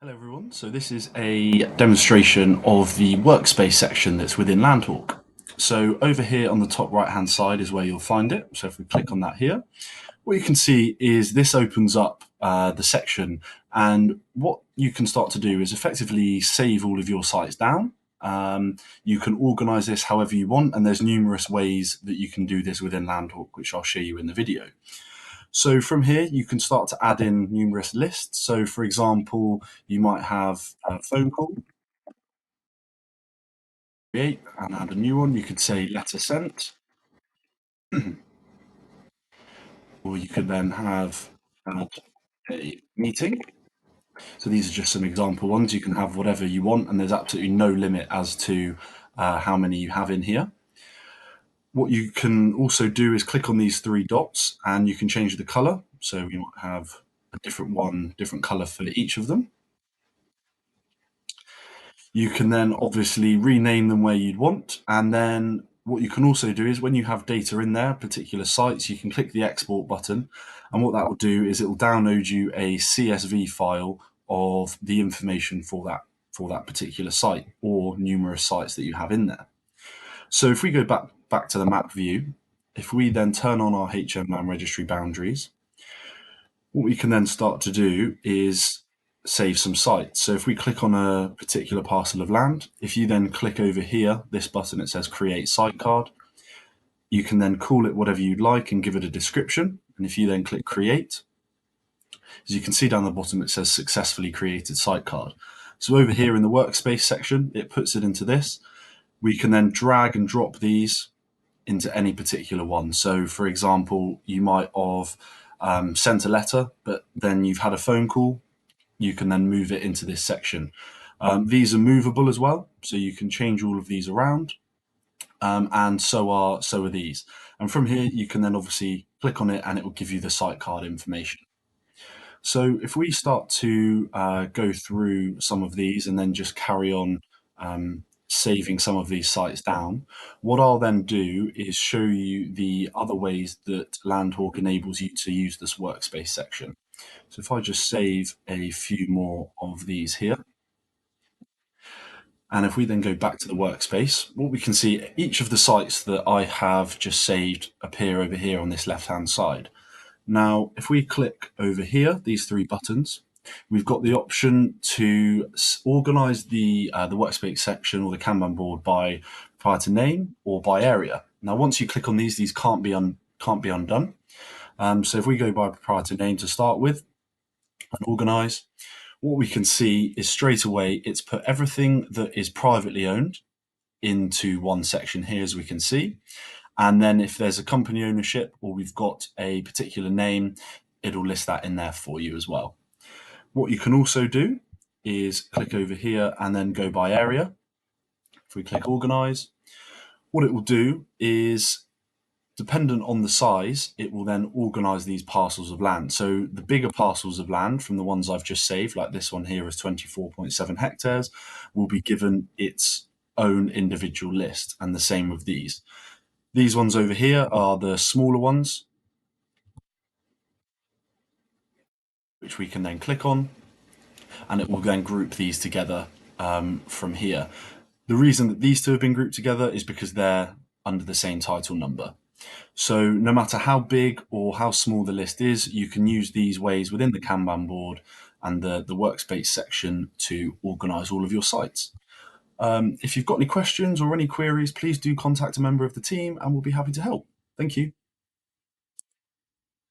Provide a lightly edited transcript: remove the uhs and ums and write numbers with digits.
Hello everyone, so this is a demonstration of the workspace section that's within LandHawk. So over here on the top right hand side is where you'll find it. So if we click on that here, what you can see is this opens up the section, and what you can start to do is effectively save all of your sites down. You can organize this however you want, and there's numerous ways that you can do this within LandHawk, which I'll show you in the video. So from here, you can start to add in numerous lists. So for example, you might have a phone call, create and add a new one. You could say letter sent, or you could then have add a meeting. So these are just some example ones. You can have whatever you want, and there's absolutely no limit as to how many you have in here. What you can also do is click on these three dots and you can change the color. So you might have a different color for each of them. You can then obviously rename them where you'd want. And then what you can also do is when you have data in there, particular sites, you can click the export button. And what that will do is it will download you a CSV file of the information for that particular site or numerous sites that you have in there. So if we go back to the map view, if we then turn on our HM registry boundaries, what we can then start to do is save some sites. So if we click on a particular parcel of land, if you then click over here, this button, it says create site card. You can then call it whatever you'd like and give it a description. And if you then click create, as you can see down the bottom, it says successfully created site card. So over here in the workspace section, it puts it into this. We can then drag and drop these into any particular one. So for example, you might have sent a letter, but then you've had a phone call. You can then move it into this section. These are movable as well, so you can change all of these around, and so are these. And from here, you can then obviously click on it, and it will give you the site card information. So if we start to go through some of these and then just carry on saving some of these sites down, what I'll then do is show you the other ways that LandHawk enables you to use this workspace section. So if I just save a few more of these here, and if we then go back to the workspace, what we can see, each of the sites that I have just saved appear over here on this left-hand side. Now, if we click over here, these three buttons, we've got the option to organize the workspace section or the Kanban board by proprietor name or by area. Now, once you click on these can't be undone. So if we go by proprietor name to start with and organize, what we can see is straight away it's put everything that is privately owned into one section here, as we can see. And then if there's a company ownership or we've got a particular name, it'll list that in there for you as well. What you can also do is click over here and then go by area. If we click organize, what it will do is, dependent on the size, it will then organize these parcels of land. So the bigger parcels of land from the ones I've just saved, like this one here is 24.7 hectares, will be given its own individual list, and the same with these. These ones over here are the smaller ones, which we can then click on, and it will then group these together from here. The reason that these two have been grouped together is because they're under the same title number. So no matter how big or how small the list is, you can use these ways within the Kanban board and the workspace section to organize all of your sites. If you've got any questions or any queries, please do contact a member of the team and we'll be happy to help. Thank you.